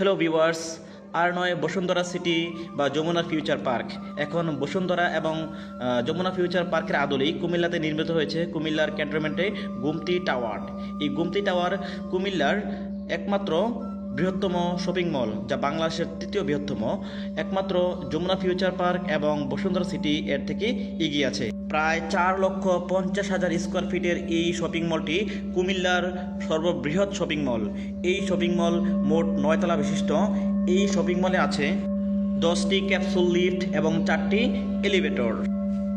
Hello viewers, আর নয় Bashundhara city বা Jamuna future park. এখন বসুন্ধরা এবং যমুনা ফিউচার পার্কের আদলেই কুমিল্লাতে নির্মিত হয়েছে কুমিল্লার ক্যান্টনমেন্টে গুমতি টাওয়ার। এই গুমতি টাওয়ার কুমিল্লার একমাত্র বৃহত্তম শপিং মল, যা বাংলাদেশের তৃতীয় বৃহত্তম। একমাত্র যমুনা ফিউচার পার্ক এবং বসুন্ধরা সিটি এর থেকে এগিয়ে আছে। প্রায় 4,50,000 স্কোয়ার ফিটের এই শপিং মলটি কুমিল্লার সর্ববৃহৎ শপিং মল। এই শপিং মল মোট 9 তলা বিশিষ্ট। এই শপিং মলে আছে 10টি ক্যাপসুল লিফট এবং 4টি এলিভেটর।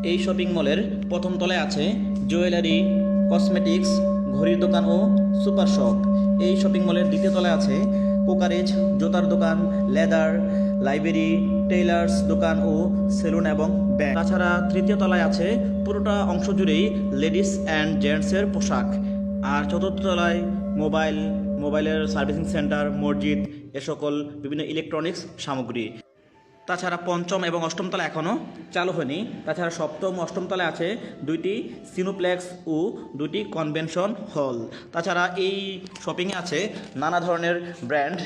এই শপিং মলের প্রথম তলায় আছে জুয়েলারি, কসমেটিক্স, ঘড়ির দোকান ও সুপার শপ। এই শপিং মলের দ্বিতীয় তলায় আছে কোকারেজ, জুতার দোকান, লেদার, লাইব্রেরি, টেইলার্স দোকান ও সেলুন এবং ব্যাংক। তাছাড়া তৃতীয় তলায় আছে পুরোটা অংশ জুড়েই লেডিস অ্যান্ড জেন্টসের পোশাক। আর চতুর্থ তলায় মোবাইলের সার্ভিসিং সেন্টার, মসজিদ, এ সকল বিভিন্ন ইলেকট্রনিক্স সামগ্রী। তাছাড়া পঞ্চম এবং অষ্টম তলা এখনও চালু হয়নি। তাছাড়া সপ্তম ও অষ্টম তলায় আছে 2টি সিনোপ্লেক্স ও 2টি কনভেনশন হল। তাছাড়া এই শপিংয়ে আছে নানা ধরনের ব্র্যান্ড।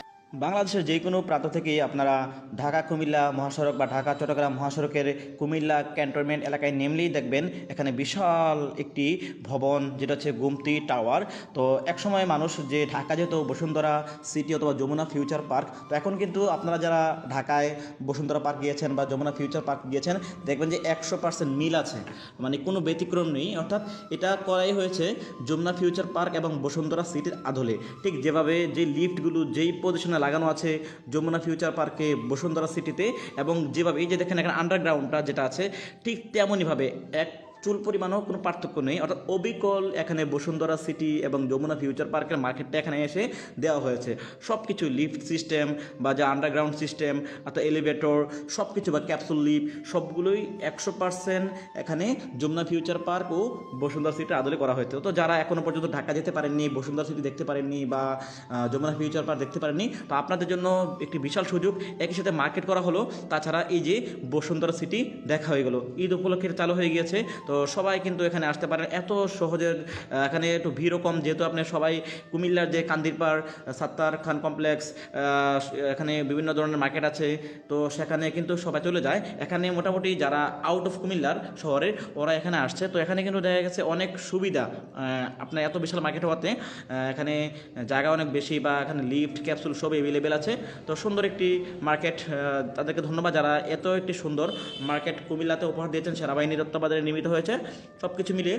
বাংলাদেশের যে কোনো প্রান্ত থেকেই আপনারা ঢাকা কুমিল্লা মহাসড়ক বা ঢাকা চট্টগ্রাম মহাসড়কের কুমিল্লা ক্যান্টনমেন্ট এলাকায় নেমলেই দেখবেন এখানে বিশাল একটি ভবন, যেটা হচ্ছে গুমতি টাওয়ার। তো একসময় মানুষ যে ঢাকা যেত বসুন্ধরা সিটি অথবা যমুনা ফিউচার পার্ক, তো এখন কিন্তু আপনারা যারা ঢাকায় বসুন্ধরা পার্ক গিয়েছেন বা যমুনা ফিউচার পার্ক গিয়েছেন দেখবেন যে 100% মিল আছে, মানে কোনো ব্যতিক্রম নেই। অর্থাৎ এটা করাই হয়েছে যমুনা ফিউচার পার্ক এবং বসুন্ধরা সিটির আদলে। ঠিক যেভাবে যে লিফটগুলো যেই পজিশনে লাগানো আছে যমুনা ফিউচার পার্কে, বসুন্ধরা সিটিতে, এবং যেভাবে এই যে দেখেন এখানে আন্ডারগ্রাউন্ডটা যেটা আছে ঠিক তেমনইভাবে এক চুল পরিমাণও কোনো পার্থক্য নেই। অর্থাৎ অবিকল এখানে বসুন্ধরা সিটি এবং যমুনা ফিউচার পার্কের মার্কেটটা এখানে এসে দেওয়া হয়েছে। সব কিছু লিফট সিস্টেম বা যা আন্ডারগ্রাউন্ড সিস্টেম অর্থাৎ এলিভেটর সব কিছু বা ক্যাপসুল লিফট সবগুলোই 100% এখানে যমুনা ফিউচার পার্ক ও বসুন্ধরা সিটির আদলে করা হয়েছে। তো যারা এখনও পর্যন্ত ঢাকা যেতে পারেননি, বসুন্ধরা সিটি দেখতে পারেননি বা যমুনা ফিউচার পার্ক দেখতে পারেননি, তো আপনাদের জন্য একটি বিশাল সুযোগ। একই সাথে মার্কেট করা হলো। তাছাড়া এই যে বসুন্ধরা সিটি দেখা হয়ে গেল, ঈদ উপলক্ষে চালু হয়ে গিয়েছে। তো সবাই কিন্তু এখানে আসতে পারেন এত সহজে। এখানে একটু ভিড়ও কম, যেহেতু আপনি সবাই কুমিল্লার যে কান্দিরপাড়, সাত্তার খান কমপ্লেক্স, এখানে বিভিন্ন ধরনের মার্কেট আছে, তো সেখানে কিন্তু সবাই চলে যায়। এখানে মোটামুটি যারা আউট অফ কুমিল্লার শহরে ওরা এখানে আসছে। তো এখানে কিন্তু দেখা গেছে অনেক সুবিধা। আপনার এত বিশাল মার্কেট হওয়াতে এখানে জায়গা অনেক বেশি, বা এখানে লিফট ক্যাপসুল সব অ্যাভেলেবেল আছে। তো সুন্দর একটি মার্কেট। তাদেরকে ধন্যবাদ যারা এত একটি সুন্দর মার্কেট কুমিল্লাতে উপহার দিয়েছেন। সেনাবাহিনীর তত্ত্বাবধানে নির্মিত হয়েছে। সব কিছু মিলিয়ে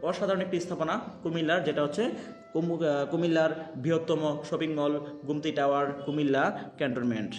অসাধারণ একটি স্থাপনা কুমিল্লার, যেটা হচ্ছে কুমিল্লার বৃহত্তম shopping mall Gumti tower, Comilla cantonment.